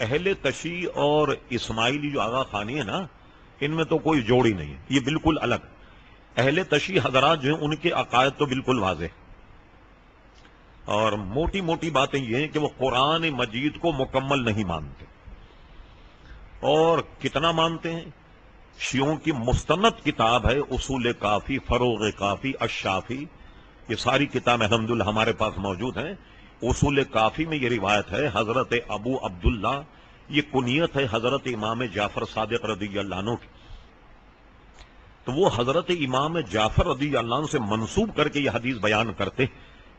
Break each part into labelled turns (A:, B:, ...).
A: اہل تشیع اور اسماعیلی جو آغا خانی ہے نا، ان میں تو کوئی جوڑ ہی نہیں ہے، یہ بالکل الگ ہے۔ اہل تشیع حضرات جو ہیں ان کے عقائد تو بالکل واضح ہیں، اور موٹی موٹی باتیں یہ ہیں کہ وہ قرآن مجید کو مکمل نہیں مانتے۔ اور کتنا مانتے ہیں؟ شیعوں کی مستند کتاب ہے اصول کافی، فروغ کافی، الشافی، یہ ساری کتاب الحمدللہ ہمارے پاس موجود ہیں۔ اصول کافی میں یہ روایت ہے حضرت ابو عبداللہ، یہ کنیت ہے حضرت امام جعفر صادق رضی اللہ عنہ کی، تو وہ حضرت امام جعفر رضی اللہ عنہ سے منسوب کر کے یہ حدیث بیان کرتے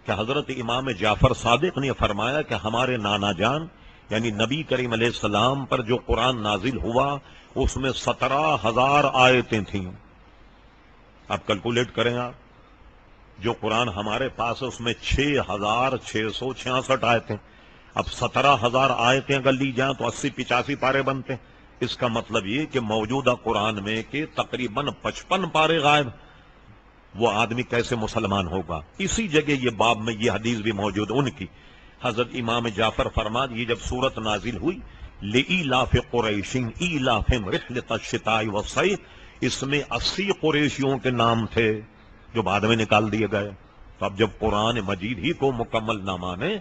A: کہ حضرت امام جعفر صادق نے فرمایا کہ ہمارے نانا جان یعنی نبی کریم علیہ السلام پر جو قرآن نازل ہوا اس میں 17,000 آیتیں تھیں۔ اب کیلکولیٹ کریں آپ، جو قرآن ہمارے پاس ہے اس میں 6,666 آیتیں، اب 17,000 آیتیں اگر لی جائیں تو 80-85 پارے بنتے ہیں۔ اس کا مطلب یہ کہ موجودہ قرآن میں کہ تقریباً 55 پارے غائب، وہ آدمی کیسے مسلمان ہوگا؟ اسی جگہ یہ باب میں یہ حدیث بھی موجود ان کی، حضرت امام جعفر فرماد یہ جب سورت نازل ہوئی لإیلاف قریش ایلافہم رحلۃ الشتاء والصیف، اس میں 80 قریشیوں کے نام تھے جو بعد میں نکال دیے گئے۔ تو اب جب قرآن مجید ہی کو مکمل نہ مانے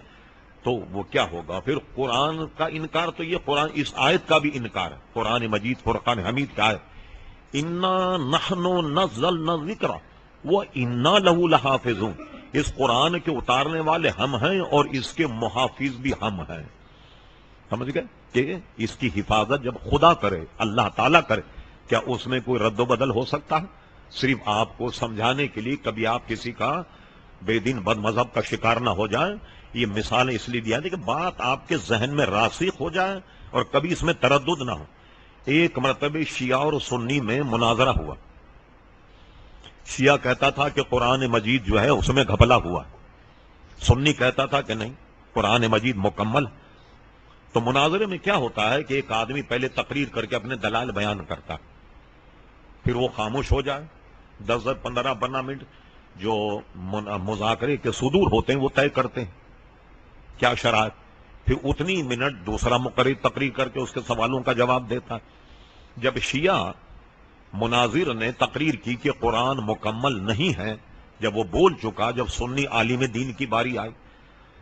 A: تو وہ کیا ہوگا؟ پھر قرآن کا انکار تو یہ قرآن اس آیت کا بھی انکار ہے، قرآن مجید فرقان حمید کا آیت انا نحن نزلنا الذکر وانا لہ لحافظون، اس قرآن کے اتارنے والے ہم ہیں اور اس کے محافظ بھی ہم ہیں۔ سمجھ گئے کہ اس کی حفاظت جب خدا کرے، اللہ تعالیٰ کرے، کیا اس میں کوئی رد و بدل ہو سکتا ہے؟ صرف آپ کو سمجھانے کے لیے کبھی آپ کسی کا بے دین بد مذہب کا شکار نہ ہو جائیں، یہ مثال اس لیے دیا ہے کہ بات آپ کے ذہن میں راسخ ہو جائے اور کبھی اس میں تردد نہ ہو۔ ایک مرتبہ شیعہ اور سنی میں مناظرہ ہوا، شیعہ کہتا تھا کہ قرآن مجید جو ہے اس میں گھپلا ہوا، سنی کہتا تھا کہ نہیں قرآن مجید مکمل۔ تو مناظرے میں کیا ہوتا ہے کہ ایک آدمی پہلے تقریر کر کے اپنے دلائل بیان کرتا، پھر وہ خاموش ہو جائے، 10-15 منٹ جو مذاکرے کے صدور ہوتے ہیں وہ طے کرتے ہیں کیا شرائط، پھر اتنی منٹ دوسرا مقرر تقریر کر کے اس کے سوالوں کا جواب دیتا ہے۔ جب شیعہ مناظر نے تقریر کی کہ قرآن مکمل نہیں ہے، جب وہ بول چکا، جب سنی عالم دین کی باری آئی،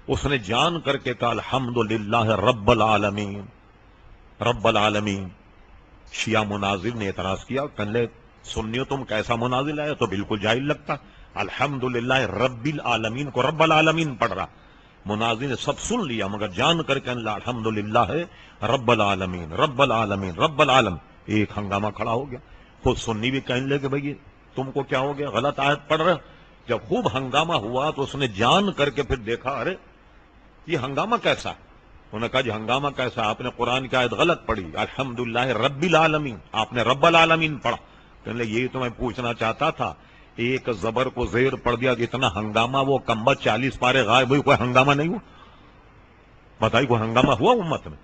A: اس نے جان کر کے کہا الحمدللہ رب العالمین رب العالمین۔ شیعہ مناظر نے اعتراض کیا، کہنے لے سنیو تم کیسا مناظر ہے، تو بالکل جاہل لگتا، الحمدللہ رب العالمین کو رب العالمین پڑھ رہا۔ مناظر نے سب سن لیا مگر جان کر کے اللہ الحمدللہ ہے رب العالمین رب العالمین رب العالم، ایک ہنگامہ کھڑا ہو گیا۔ خود سنی بھی کہنے لے کہ بھئی تم کو کیا ہو گیا، غلط آیت پڑھ رہے۔ جب خوب ہنگامہ ہوا تو اس نے جان کر کے پھر دیکھا ارے یہ ہنگامہ کیسا ہے؟ انہوں نے کہا جی ہنگامہ کیسا، آپ نے قرآن کی آیت غلط پڑھی، الحمدللہ رب العالمین، آپ نے رب العالمین پڑھا۔ کہنے لے یہ تو میں پوچھنا چاہتا تھا، ایک زبر کو زیر پڑھ دیا کہ اتنا ہنگامہ، وہ کمبخت 40 پارے غائب ہوئی، کوئی ہنگامہ نہیں ہوا؟ بتائی کوئی ہنگامہ ہوا امت میں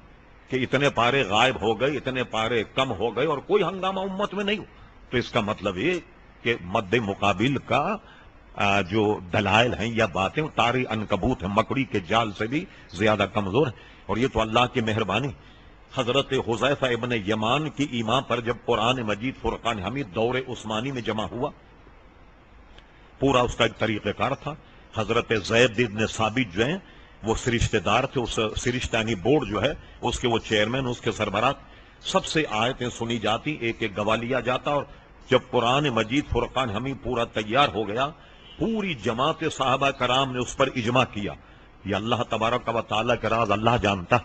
A: کہ اتنے پارے غائب ہو گئے، اتنے پارے کم ہو گئے اور کوئی ہنگامہ امت میں نہیں ہوا؟ تو اس کا مطلب یہ کہ مد مقابل کا جو دلائل ہیں یا باتیں وہ تاری عنکبوت ہیں، مکڑی کے جال سے بھی زیادہ کمزور ہیں، اور یہ تو اللہ کی مہربانی۔ حضرت حذیفہ ابن یمان کی ایمان پر جب قرآن مجید فرقان حمید دور عثمانی میں جمع ہوا، پورا اس کا ایک طریقہ کار تھا۔ حضرت زید بن ثابت جو ہیں وہ سرشتہ دار تھے، اس سرشتانی بورڈ جو ہے اس کے وہ چیئرمین، اس کے سربراہ، سب سے آیتیں سنی جاتی، ایک ایک گواہ لیا جاتا، اور جب قرآن مجید فرقان حمید پورا تیار ہو گیا، پوری جماعت صحابہ کرام نے اس پر اجماع کیا۔ یہ اللہ تبارک و تعالیٰ کے راز اللہ جانتا۔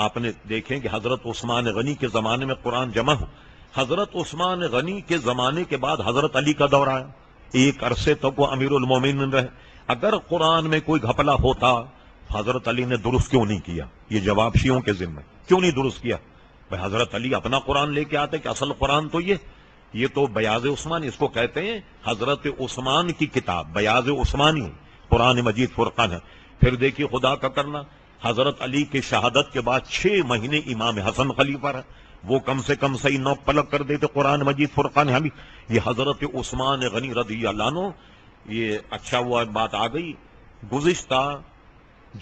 A: آپ نے دیکھیں کہ حضرت عثمان غنی کے زمانے میں قرآن جمع ہو، حضرت عثمان غنی کے زمانے کے بعد حضرت علی کا دور آیا، ایک عرصے تک وہ امیر المومنین رہے۔ اگر قرآن میں کوئی گھپلا ہوتا حضرت علی نے درست کیوں نہیں کیا؟ یہ جواب شیعوں کے ذمہ، کیوں نہیں درست کیا؟ بھائی حضرت علی اپنا قرآن لے کے آتے کہ اصل قرآن تو یہ تو بیاض عثمان، اس کو کہتے ہیں حضرت عثمان کی کتاب، بیاض عثمانی قرآن مجید فرقان ہے۔ پھر دیکھیے خدا کا کرنا، حضرت علی کی شہادت کے بعد 6 مہینے امام حسن خلیفہ رہے، وہ کم سے کم صحیح نوک پلک کر دیتے قرآن مجید فرقان حمید۔ یہ حضرت عثمان غنی رضی اللہ عنہ، یہ اچھا ہوا بات آ گئی، گزشتہ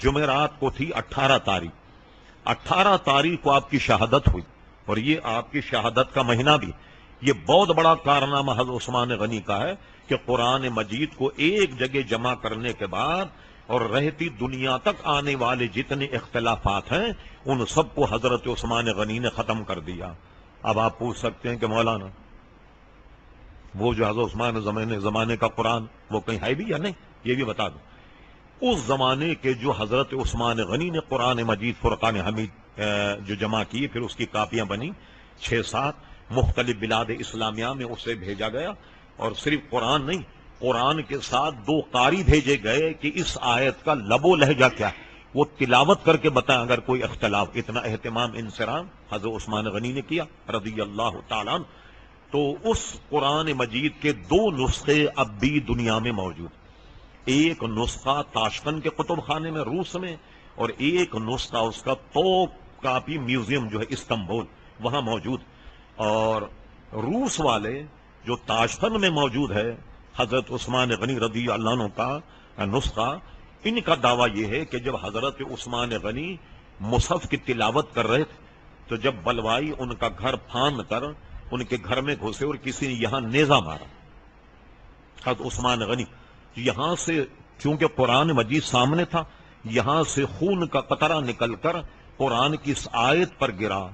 A: جمعرات کو تھی 18 تاریخ، 18 تاریخ کو آپ کی شہادت ہوئی، اور یہ آپ کی شہادت کا مہینہ بھی، یہ بہت بڑا کارنامہ حضرت عثمان غنی کا ہے کہ قرآن مجید کو ایک جگہ جمع کرنے کے بعد اور رہتی دنیا تک آنے والے جتنے اختلافات ہیں ان سب کو حضرت عثمان غنی نے ختم کر دیا۔ اب آپ پوچھ سکتے ہیں کہ مولانا وہ جو حضرت عثمان زمانے کا قرآن وہ کہیں ہے بھی یا نہیں، یہ بھی بتا دوں۔ اس زمانے کے جو حضرت عثمان غنی نے قرآن مجید فرقان حمید جو جمع کی، پھر اس کی کاپیاں بنی 6-7 مختلف بلاد اسلامیہ میں اسے بھیجا گیا، اور صرف قرآن نہیں، قرآن کے ساتھ 2 قاری بھیجے گئے کہ اس آیت کا لب و لہجہ کیا ہے، وہ تلاوت کر کے بتائیں اگر کوئی اختلاف۔ اتنا اہتمام انصرام حضرت عثمان غنی نے کیا رضی اللہ تعالیٰ عنہ۔ تو اس قرآن مجید کے 2 نسخے اب بھی دنیا میں موجود، ایک نسخہ تاشقند کے کتب خانے میں روس میں، اور ایک نسخہ اس کا توپ کاپی میوزیم جو ہے استنبول وہاں موجود۔ اور روس والے جو تاشقند میں موجود ہے حضرت عثمان غنی رضی اللہ عنہ کا نسخہ، ان کا دعویٰ یہ ہے کہ جب حضرت عثمان غنی مصحف کی تلاوت کر رہے تھے تو جب بلوائی ان کا گھر پھاند کر ان کے گھر میں گھسے اور کسی نے یہاں نیزہ مارا حضرت عثمان غنی، یہاں سے چونکہ قرآن مجید سامنے تھا، یہاں سے خون کا قطرہ نکل کر قرآن کی اس آیت پر گرا،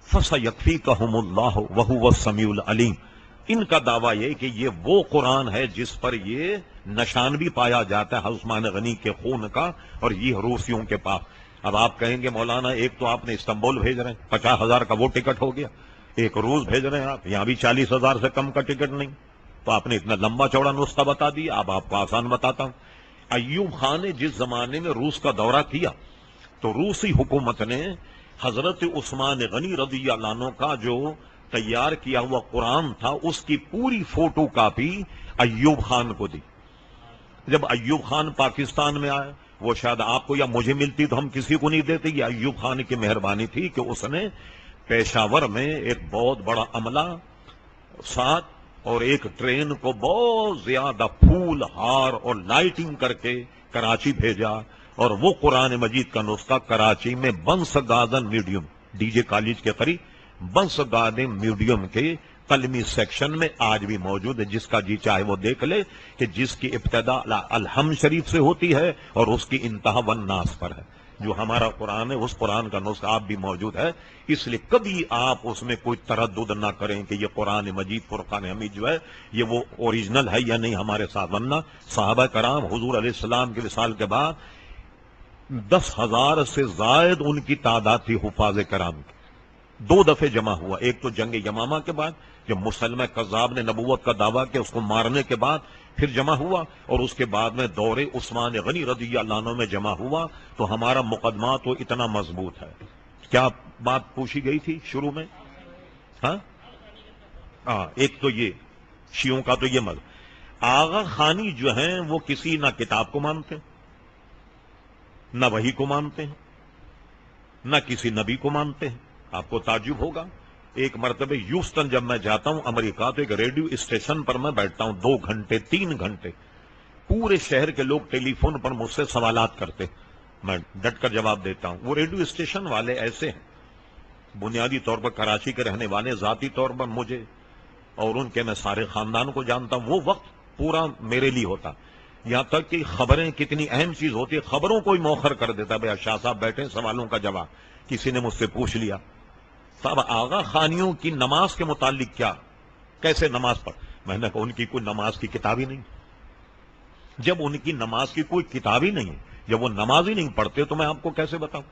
A: فَسَيَكْفِيكَهُمُ اللَّهُ وَهُوَ السَّمِيعُ الْعَلِيمُ۔ ان کا دعویٰ یہ کہ یہ وہ قرآن ہے جس پر یہ نشان بھی پایا جاتا ہے عثمان غنی کے خون کا، اور یہ روسیوں کے پاس۔ اب آپ کہیں گے مولانا ایک تو آپ نے استنبول بھیج رہے ہیں 50,000 کا وہ ٹکٹ ہو گیا، ایک روس بھیج رہے ہیں آپ، یہاں بھی 40,000 سے کم کا ٹکٹ نہیں، تو آپ نے اتنا لمبا چوڑا نسخہ بتا دیا۔ اب آپ کو آسان بتاتا ہوں، ایوب خان نے جس زمانے میں روس کا دورہ کیا تو روسی حکومت نے حضرت عثمان غنی رضی اللہ عنہ کا جو تیار کیا ہوا قرآن تھا اس کی پوری فوٹو کاپی ایوب خان کو دی۔ جب ایوب خان پاکستان میں آئے، وہ شاید آپ کو یا مجھے ملتی تو ہم کسی کو نہیں دیتے، یہ ایوب خان کی مہربانی تھی کہ اس نے پیشاور میں ایک بہت بڑا عملہ ساتھ اور ایک ٹرین کو بہت زیادہ پھول ہار اور لائٹنگ کر کے کراچی بھیجا، اور وہ قرآن مجید کا نسخہ کراچی میں Burns garden museum D J college کے قریب بنس گارڈن میوزیم کے قلمی سیکشن میں آج بھی موجود ہے، جس کا جی چاہے وہ دیکھ لے کہ جس کی ابتدا الحمد شریف سے ہوتی ہے اور اس کی انتہا والناس پر ہے۔ جو ہمارا قرآن ہے اس قرآن کا نسخہ آپ بھی موجود ہے، اس لیے کبھی آپ اس میں کوئی تردد نہ کریں کہ یہ قرآن مجید فرقان حمید جو ہے یہ وہ اوریجنل ہے یا نہیں ہمارے ساتھ، ورنہ صحابہ کرام حضور علیہ السلام کے وصال کے بعد 10,000 سے زائد ان کی تعداد تھی حفاظ کرام کی۔ 2 دفعے جمع ہوا، ایک تو جنگ یمامہ کے بعد جب مسلمہ کذاب نے نبوت کا دعویٰ کیا، اس کو مارنے کے بعد پھر جمع ہوا، اور اس کے بعد میں دور عثمان غنی رضی اللہ عنہ میں جمع ہوا، تو ہمارا مقدمہ تو اتنا مضبوط ہے۔ کیا بات پوچھی گئی تھی شروع میں؟ ہاں ایک تو یہ شیعوں کا تو یہ مذہب، آغا خانی جو ہیں وہ کسی نہ کتاب کو مانتے ہیں، نہ وحی کو مانتے ہیں، نہ کسی نبی کو مانتے ہیں۔ آپ کو تعجب ہوگا، ایک مرتبہ ہیوسٹن جب میں جاتا ہوں امریکہ تو ایک ریڈیو اسٹیشن پر میں بیٹھتا ہوں 2 گھنٹے 3 گھنٹے، پورے شہر کے لوگ ٹیلی فون پر مجھ سے سوالات کرتے، میں ڈٹ کر جواب دیتا ہوں۔ وہ ریڈیو اسٹیشن والے ایسے ہیں، بنیادی طور پر کراچی کے رہنے والے، ذاتی طور پر مجھے اور ان کے میں سارے خاندان کو جانتا ہوں، وہ وقت پورا میرے لیے ہوتا، یہاں تک کہ خبریں کتنی اہم چیز ہوتی ہے، خبروں کو ہی موخر کر دیتا، بھائی شاہ صاحب بیٹھے سوالوں کا جواب کسی نے مجھ سے پوچھ لیا۔ صاحب آغا خانیوں کی نماز کے متعلق کیا، کیسے نماز پڑھ؟ میں نے کہا ان کی کوئی نماز کی کتاب ہی نہیں، جب ان کی نماز کی کوئی کتاب ہی نہیں، جب وہ نماز ہی نہیں پڑھتے تو میں آپ کو کیسے بتاؤں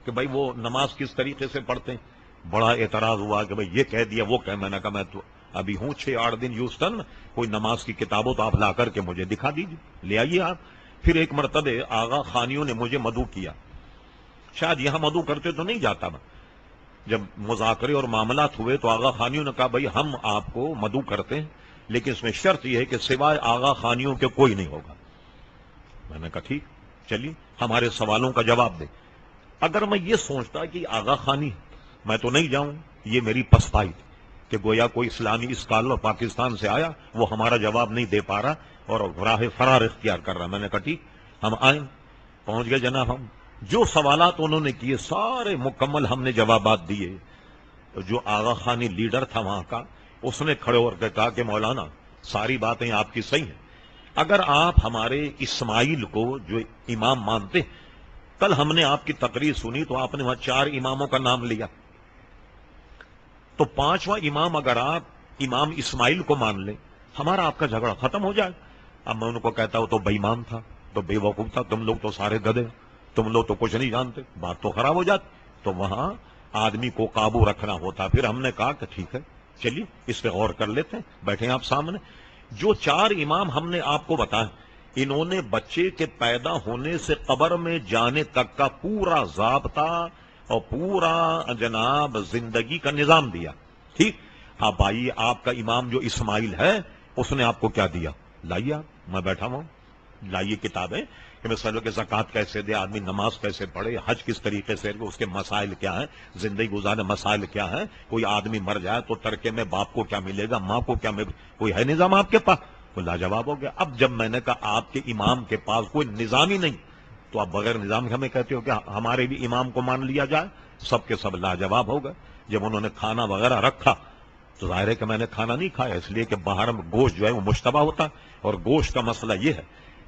A: کہ بھائی وہ نماز کس طریقے سے پڑھتے ہیں؟ بڑا اعتراض ہوا کہ بھئی یہ کہہ دیا وہ کہہ، میں نے کہا میں تو ابھی ہوں 6-8 دن ہیوسٹن میں، کوئی نماز کی کتاب ہو تو آپ لا کر کے مجھے دکھا دیجیے، لے آئیے آپ۔ پھر ایک مرتبہ آغا خانیوں نے مجھے مدعو کیا، شاید یہاں مدعو کرتے تو نہیں جاتا میں، جب مذاکرے اور معاملات ہوئے تو آغا خانیوں نے کہا بھئی ہم آپ کو مدعو کرتے ہیں لیکن اس میں شرط یہ ہے کہ سوائے آغا خانیوں کے کوئی نہیں ہوگا۔ میں نے کہا ٹھیک، چلیے ہمارے سوالوں کا جواب دے۔ اگر میں یہ سوچتا کہ آغا خانی میں تو نہیں جاؤں، یہ میری پسپائی تھی کہ گویا کوئی اسلامی اسکالر پاکستان سے آیا وہ ہمارا جواب نہیں دے پا رہا اور راہ فرار اختیار کر رہا۔ میں نے کہا ٹھیک ہم آئیں، پہنچ گئے جناب ہم جو سوالات انہوں نے کیے سارے مکمل ہم نے جوابات دیے. تو جو آغا خانی لیڈر تھا وہاں کا، اس نے کھڑے ہو کر کہا کہ مولانا ساری باتیں آپ کی صحیح ہیں، اگر آپ ہمارے اسماعیل کو جو امام مانتے، کل ہم نے آپ کی تقریر سنی تو آپ نے وہاں 4 اماموں کا نام لیا، تو 5واں امام اگر آپ امام اسماعیل کو مان لیں، ہمارا آپ کا جھگڑا ختم ہو جائے. اب میں ان کو کہتا ہوں تو بے ایمان تھا، تو بے وقوف تھا، تم لوگ تو سارے گدھے، تم لوگ تو کچھ نہیں جانتے، بات تو خراب ہو جاتی. تو وہاں آدمی کو قابو رکھنا ہوتا. پھر ہم نے کہا کہ ٹھیک ہے چلیے اس پہ غور کر لیتے ہیں، بیٹھے آپ سامنے. جو 4 امام ہم نے آپ کو بتایا، انہوں نے بچے کے پیدا ہونے سے قبر میں جانے تک کا پورا ضابطہ اور پورا جناب زندگی کا نظام دیا. ٹھیک. آپ آئیے، آپ کا امام جو اسماعیل ہے اس نے آپ کو کیا دیا، لائیے آپ، میں بیٹھا ہوں، لائیے کتابیں کہ مسئلوں کے زکوٰۃ کیسے دے، آدمی نماز کیسے پڑھے، حج کس طریقے سے، اس کے مسائل کیا ہیں، زندگی گزارنے مسائل کیا ہیں، کوئی آدمی مر جائے تو ترکے میں باپ کو کیا ملے گا، ماں کو کیا ملے گا، کوئی ہے نظام آپ کے پاس؟ وہ لاجواب ہو گیا. اب جب میں نے کہا آپ کے امام کے پاس کوئی نظام ہی نہیں، تو آپ بغیر نظام کے ہمیں کہتے ہو کہ ہمارے بھی امام کو مان لیا جائے؟ سب کے سب لاجواب ہو گئے. جب انہوں نے کھانا وغیرہ رکھا تو ظاہر ہے کہ میں نے کھانا نہیں کھایا، اس لیے کہ باہر میں گوشت جو ہے وہ مشتبہ ہوتا ہے، اور گوشت کا مسئلہ یہ ہے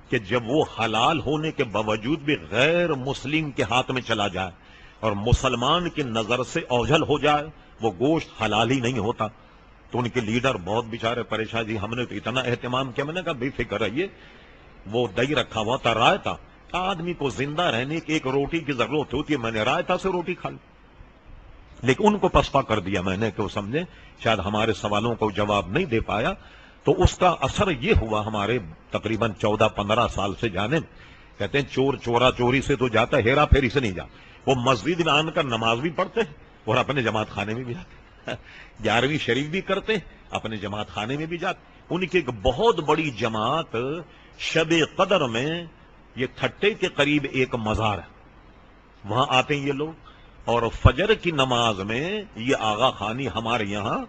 A: کہ جب وہ حلال ہونے کے باوجود بھی غیر مسلم کے ہاتھ میں چلا جائے اور مسلمان کی نظر سے اوجھل ہو جائے، وہ گوشت حلال ہی نہیں ہوتا. تو ان کے لیڈر بہت بیچارے پریشان، جی ہم نے تو اتنا اہتمام کیا. میں نے کہا بے فکر رہیے، وہ دہی رکھا ہوا تھا، رائتا. آدمی کو زندہ رہنے کی ایک روٹی کی ضرورت ہوتی ہے، میں نے رائتا سے روٹی کھا لی. لیکن ان کو پسپا کر دیا میں نے کہ وہ سمجھے شاید ہمارے سوالوں کو جواب نہیں دے پایا. تو اس کا اثر یہ ہوا ہمارے تقریباً 14-15 سال سے جانے میں. کہتے ہیں چور چورا چوری سے تو جاتا ہے، ہیرا پھیری سے نہیں جاتا. وہ مسجد میں آن کر نماز بھی پڑھتے ہیں اور اپنے جماعت خانے میں بھی جاتے ہیں، 11ویں شریف بھی کرتے ہیں، اپنے جماعت خانے میں بھی جاتے. ان کی ایک بہت بڑی جماعت شب قدر میں، یہ تھٹے کے قریب ایک مزار ہے، وہاں آتے ہیں یہ لوگ، اور فجر کی نماز میں یہ آغا خانی ہمارے یہاں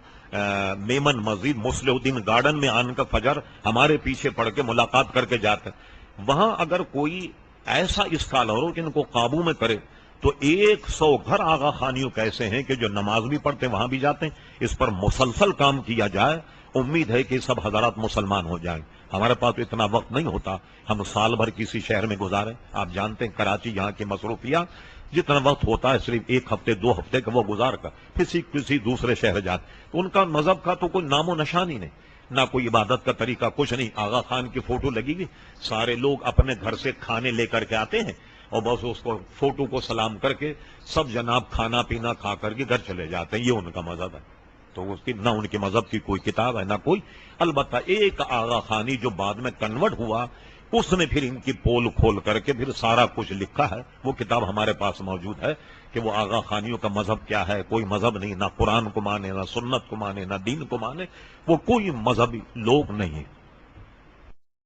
A: میمن مسجد مصلح الدین گارڈن میں آن کا فجر ہمارے پیچھے پڑھ کے ملاقات کر کے جاتے ہیں. وہاں اگر کوئی ایسا اسکالر ہو کہ ان کو قابو میں کرے تو 100 گھر آغا خانیوں کیسے ہیں کہ جو نماز بھی پڑھتے ہیں وہاں بھی جاتے ہیں. اس پر مسلسل کام کیا جائے، امید ہے کہ سب حضرات مسلمان ہو جائیں. ہمارے پاس تو اتنا وقت نہیں ہوتا ہم سال بھر کسی شہر میں گزاریں. آپ جانتے ہیں کراچی یہاں کی مصروفیات، جتنا وقت ہوتا ہے صرف 1 ہفتے 2 ہفتے کا وہ گزار کر کسی دوسرے شہر جاتے. تو ان کا مذہب کا تو کوئی نام و نشان ہی نہیں، نہ کوئی عبادت کا طریقہ، کچھ نہیں. آغا خان کی فوٹو لگی ہوئی، سارے لوگ اپنے گھر سے کھانے لے کر کے آتے ہیں اور بس اس کو فوٹو کو سلام کر کے سب جناب کھانا پینا کھا کر کے گھر چلے جاتے ہیں. یہ ان کا مذہب ہے. تو اس کی نہ ان کے مذہب کی کوئی کتاب ہے نہ کوئی. البتہ ایک آغا خانی جو بعد میں کنورٹ ہوا، اس نے پھر ان کی پول کھول کر کے پھر سارا کچھ لکھا ہے. وہ کتاب ہمارے پاس موجود ہے کہ وہ آغا خانیوں کا مذہب کیا ہے. کوئی مذہب نہیں، نہ قرآن کو مانے، نہ سنت کو مانے، نہ دین کو مانے، وہ کوئی مذہبی لوگ نہیں.